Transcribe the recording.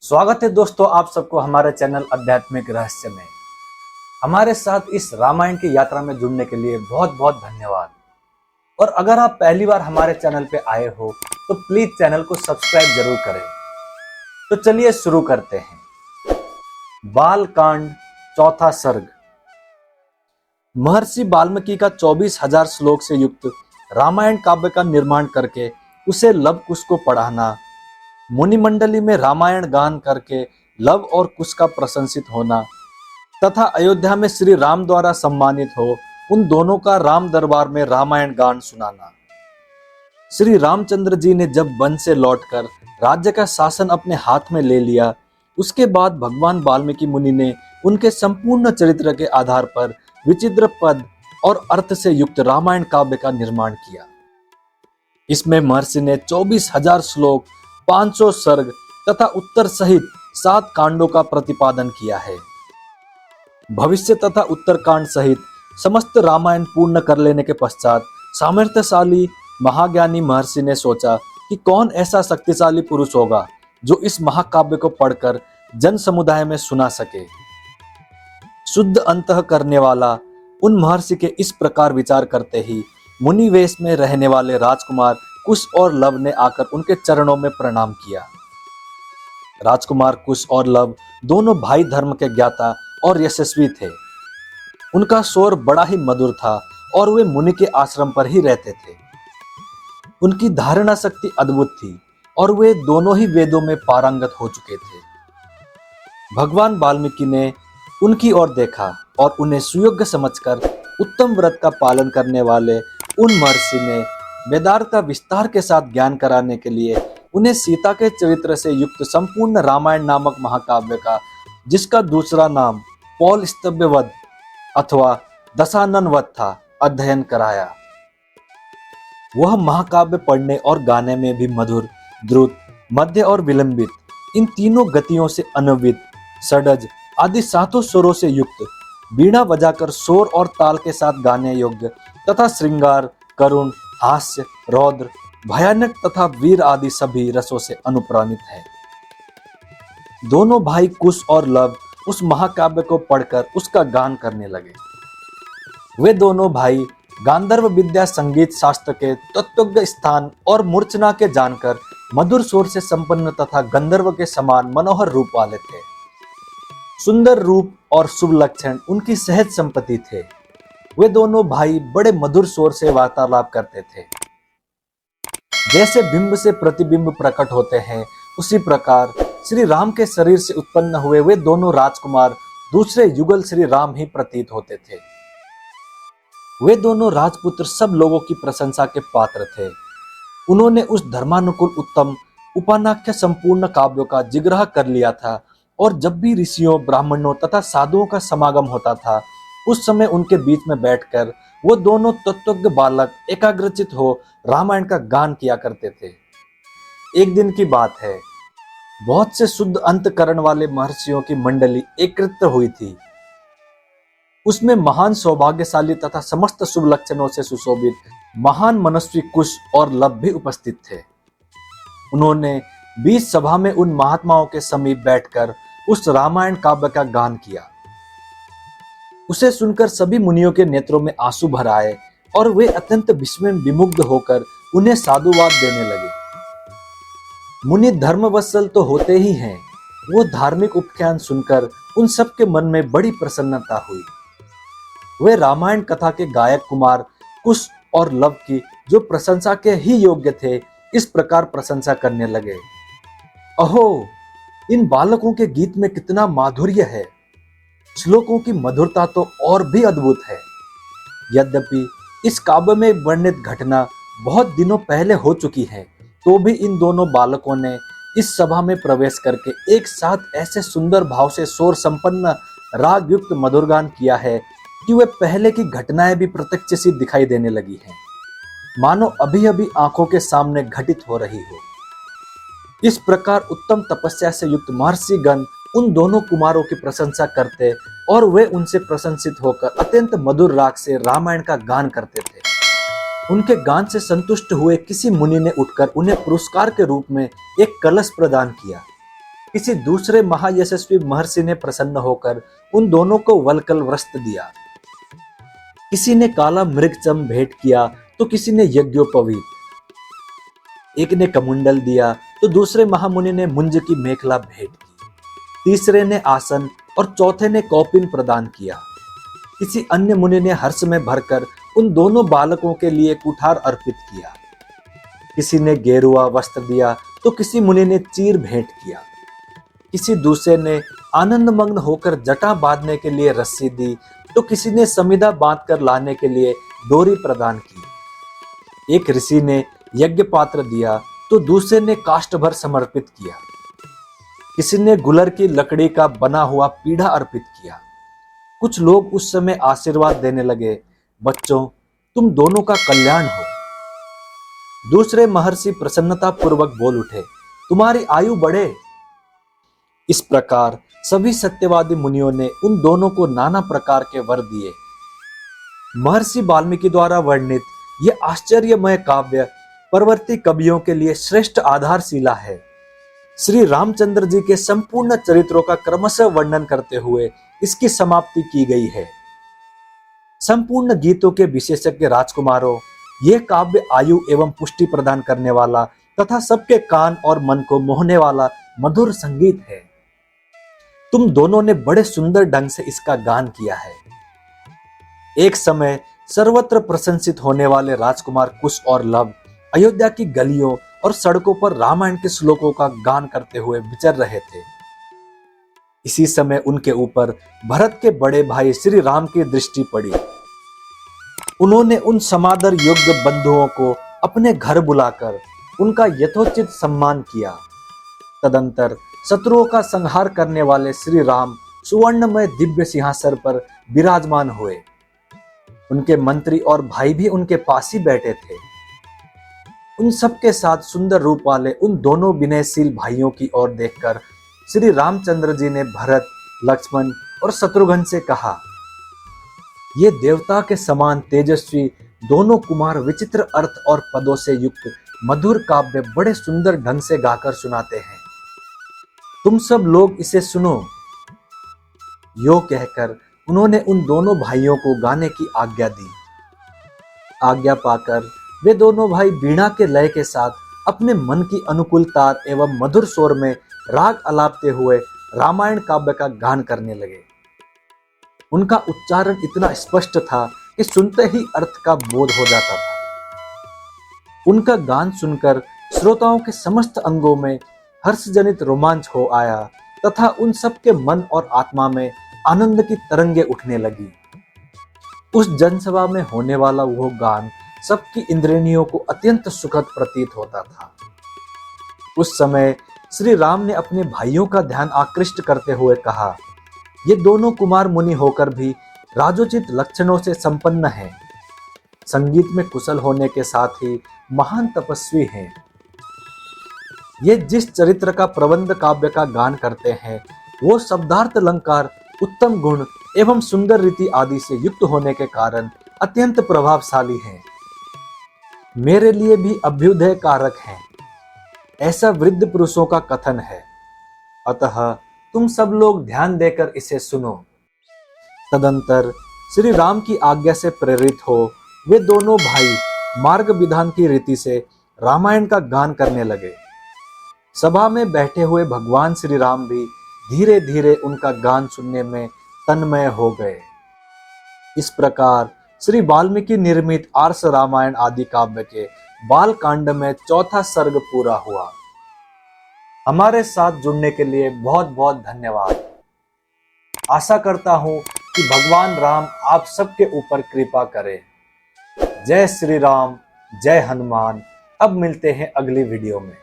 स्वागत है दोस्तों आप सबको हमारे चैनल आध्यात्मिक रहस्य में। हमारे साथ इस रामायण की यात्रा में जुड़ने के लिए बहुत बहुत धन्यवाद। और अगर आप पहली बार हमारे चैनल पे आए हो तो प्लीज चैनल को सब्सक्राइब जरूर करें। तो चलिए शुरू करते हैं। बाल कांड, चौथा सर्ग। महर्षि वाल्मीकि का 24,000 श्लोक से युक्त रामायण काव्य का निर्माण करके उसे लव कुश को पढ़ाना, मुनिमंडली में रामायण गान करके लव और कुश का प्रशंसित होना तथा अयोध्या में श्री राम द्वारा सम्मानित हो उन दोनों का राम दरबार में रामायण गान सुनाना। श्री रामचंद्र जी ने जब वन से लौटकर राज्य का शासन अपने हाथ में ले लिया, उसके बाद भगवान वाल्मीकि मुनि ने उनके संपूर्ण चरित्र के आधार पर विचित्र पद और अर्थ से युक्त रामायण काव्य का निर्माण किया। इसमें महर्षि ने 24,000 श्लोक, 500 सर्ग तथा उत्तर सहित 7 कांडों का प्रतिपादन किया है। भविष्य तथा उत्तर कांड सहित समस्त रामायण पूर्ण कर लेने के पश्चात सामर्थ्यशाली महाज्ञानी महर्षि ने सोचा कि कौन ऐसा शक्तिशाली पुरुष होगा जो इस महाकाव्य को पढ़कर जन समुदाय में सुना सके। शुद्ध अंतः करने वाला उन महर्षि के इस प्रकार विचार करते ही मुनि वेश में रहने वाले राजकुमार कुश और लव ने आकर उनके चरणों में प्रणाम किया। राजकुमार कुश और लव दोनों भाई धर्म के ज्ञाता और यशस्वी थे। उनका स्वर बड़ा ही मधुर था और वे मुनि के आश्रम पर ही रहते थे। उनकी धारणा शक्ति अद्भुत थी और वे दोनों ही वेदों में पारंगत हो चुके थे। भगवान वाल्मीकि ने उनकी ओर देखा और उन्हें सुयोग्य समझकर उत्तम व्रत का पालन करने वाले उन महर्षि ने वेदार्थ का विस्तार के साथ ज्ञान कराने के लिए उन्हें सीता के चरित्र से युक्त संपूर्ण रामायण नामक महाकाव्य का, जिसका दूसरा नाम पौलस्तव्यवध अथवा दशाननवध था, अध्ययन कराया। वह महाकाव्य पढ़ने और गाने में भी मधुर, द्रुत, मध्य और विलंबित, इन तीनों गतियों से अन्वित, षडज आदि 7 स्वरों से युक्त, बीणा बजाकर शोर और ताल के साथ गाने योग्य तथा श्रृंगार, करुण, हास्य, रौद्र, भयानक तथा वीर आदि सभी रसों से अनुप्राणित है। दोनों भाई कुश और लव उस महाकाव्य को पढ़कर उसका गान करने लगे। वे दोनों भाई गांधर्व विद्या, संगीत शास्त्र के तत्वज्ञ स्थान और मूर्छना के जानकर मधुर स्वर से संपन्न तथा गंधर्व के समान मनोहर रूप वाले थे। सुंदर रूप और शुभ लक्षण उनकी सहज संपत्ति थे। वे दोनों भाई बड़े मधुर स्वर से वार्तालाप करते थे। जैसे बिंब से प्रतिबिंब प्रकट होते हैं, उसी प्रकार श्री राम के शरीर से उत्पन्न हुए वे दोनों राजकुमार दूसरे युगल श्री राम ही प्रतीत होते थे। वे दोनों राजपुत्र सब लोगों की प्रशंसा के पात्र थे। उन्होंने उस धर्मानुकूल उत्तम उपानाख्य संपूर्ण काव्यों का जिग्रह कर लिया था और जब भी ऋषियों, ब्राह्मणों तथा साधुओं का समागम होता था, उस समय उनके बीच में बैठकर वो दोनों तत्वज्ञ बालक एकाग्रचित हो रामायण का गान किया करते थे। एक दिन की बात है, बहुत से शुद्ध अंतकरण वाले महर्षियों की मंडली एकत्रित हुई थी। उसमें महान सौभाग्यशाली तथा समस्त शुभ लक्षणों से सुशोभित महान मनस्वी कुश और लव भी उपस्थित थे। उन्होंने बीच सभा में उन महात्माओं के समीप बैठकर उस रामायण काव्य का गान किया। उसे सुनकर सभी मुनियों के नेत्रों में आंसू भर आए और वे अत्यंत विस्मय विमुग्ध होकर उन्हें साधुवाद देने लगे। मुनि धर्मवत्सल तो होते ही हैं, वो धार्मिक उपख्यान सुनकर उन सब के मन में बड़ी प्रसन्नता हुई। वे रामायण कथा के गायक कुमार कुश और लव की, जो प्रशंसा के ही योग्य थे, इस प्रकार प्रशंसा करने लगे। अहो, इन बालकों के गीत में कितना माधुर्य है, श्लोकों की मधुरता तो और भी अद्भुत है। यद्यपि इस काव्य में वर्णित घटना बहुत दिनों पहले हो चुकी है, तो भी इन दोनों बालकों ने इस सभा में प्रवेश करके एक साथ ऐसे सुंदर भाव से शोर संपन्न राग युक्त मधुरगान किया है कि वे पहले की घटनाएं भी प्रत्यक्ष सी दिखाई देने लगी हैं, मानो अभी अभी आंखों के सामने घटित हो रही हो। इस प्रकार उत्तम तपस्या से युक्त महर्षि गण उन दोनों कुमारों की प्रशंसा करते और वे उनसे प्रशंसित होकर अत्यंत मधुर राग से रामायण का गान करते थे। उनके गान से संतुष्ट हुए किसी मुनि ने उठकर उन्हें पुरस्कार के रूप में एक कलश प्रदान किया। किसी दूसरे महायशस्वी महर्षि ने प्रसन्न होकर उन दोनों को वल्कल वस्त्र दिया। किसी ने काला मृगचम भेंट किया तो किसी ने यज्ञोपवीत, एक ने कमुंडल दिया तो दूसरे महामुनि ने मुंज की मेखला भेंट की, तीसरे ने आसन और चौथे ने कौपिन प्रदान किया। किसी अन्य मुनि ने हर्ष में भरकर उन दोनों बालकों के लिए कुठार अर्पित किया। किसी ने गेरुआ वस्त्र दिया तो किसी मुनि ने चीर भेंट किया। किसी दूसरे ने आनंद मग्न होकर जटा बांधने के लिए रस्सी दी तो किसी ने समिधा बांधकर लाने के लिए डोरी प्रदान की। एक ऋषि ने यज्ञ पात्र दिया तो दूसरे ने काष्ठ भर समर्पित किया। किसी ने गुलर की लकड़ी का बना हुआ पीढ़ा अर्पित किया। कुछ लोग उस समय आशीर्वाद देने लगे, बच्चों तुम दोनों का कल्याण हो। दूसरे महर्षि प्रसन्नता पूर्वक बोल उठे, तुम्हारी आयु बढ़े। इस प्रकार सभी सत्यवादी मुनियों ने उन दोनों को नाना प्रकार के वर दिए। महर्षि वाल्मीकि द्वारा वर्णित यह आश्चर्यमय काव्य परवर्ती कवियों के लिए श्रेष्ठ आधारशिला है। श्री रामचंद्र जी के संपूर्ण चरित्रों का क्रमशः वर्णन करते हुए इसकी समाप्ति की गई है। संपूर्ण गीतों के विशेषज्ञ राजकुमारों, यह काव्य आयु एवं पुष्टि प्रदान करने वाला तथा सबके कान और मन को मोहने वाला मधुर संगीत है। तुम दोनों ने बड़े सुंदर ढंग से इसका गान किया है। एक समय सर्वत्र प्रशंसित होने वाले राजकुमार कुश और लव अयोध्या की गलियों और सड़कों पर रामायण के श्लोकों का गान करते हुए विचर रहे थे। इसी समय उनके ऊपर भरत के बड़े भाई श्री राम की दृष्टि पड़ी। उन्होंने उन समादर योग्य बंधुओं को अपने घर बुलाकर उनका यथोचित सम्मान किया। तदंतर शत्रुओं का संहार करने वाले श्री राम सुवर्णमय दिव्य सिंहासन पर विराजमान हुए। उनके मंत्री और भाई भी उनके पास ही बैठे थे। उन सबके साथ सुंदर रूप वाले उन दोनों विनयशील भाइयों की ओर देखकर श्री रामचंद्र जी ने भरत, लक्ष्मण और शत्रुघ्न से कहा, ये देवता के समान तेजस्वी दोनों कुमार विचित्र अर्थ और पदों से युक्त मधुर काव्य बड़े सुंदर ढंग से गाकर सुनाते हैं। तुम सब लोग इसे सुनो। यो कहकर उन्होंने उन दोनों भाइयों को गाने की आज्ञा दी। आज्ञा पाकर वे दोनों भाई वीणा के लय के साथ अपने मन की अनुकूल तार एवं मधुर स्वर में राग अलापते हुए रामायण काव्य का गान करने लगे। उनका उच्चारण इतना स्पष्ट था कि सुनते ही अर्थ का बोध हो जाता था। उनका गान सुनकर श्रोताओं के समस्त अंगों में हर्षजनित रोमांच हो आया तथा उन सबके मन और आत्मा में आनंद की तरंगे उठने लगी। उस जनसभा में होने वाला वो गान सबकी इंद्रियों को अत्यंत सुखद प्रतीत होता था। उस समय श्री राम ने अपने भाइयों का ध्यान आकृष्ट करते हुए कहा, ये दोनों कुमार मुनि होकर भी राजोचित लक्षणों से संपन्न हैं। संगीत में कुशल होने के साथ ही महान तपस्वी हैं। ये जिस चरित्र का प्रबंध काव्य का गान करते हैं वो शब्दार्थ अलंकार, उत्तम गुण एवं सुंदर रीति आदि से युक्त होने के कारण अत्यंत प्रभावशाली हैं। मेरे लिए भी अभ्युदय कारक हैं, ऐसा वृद्ध पुरुषों का कथन है। अतः तुम सब लोग ध्यान देकर इसे सुनो। तदंतर श्री राम की आज्ञा से प्रेरित हो वे दोनों भाई मार्ग विधान की रीति से रामायण का गान करने लगे। सभा में बैठे हुए भगवान श्री राम भी धीरे धीरे उनका गान सुनने में तन्मय हो गए। इस प्रकार श्री वाल्मीकि निर्मित आर्ष रामायण आदि काव्य के बाल कांड में चौथा सर्ग पूरा हुआ। हमारे साथ जुड़ने के लिए बहुत बहुत धन्यवाद। आशा करता हूं कि भगवान राम आप सबके ऊपर कृपा करें। जय श्री राम, जय हनुमान। अब मिलते हैं अगली वीडियो में।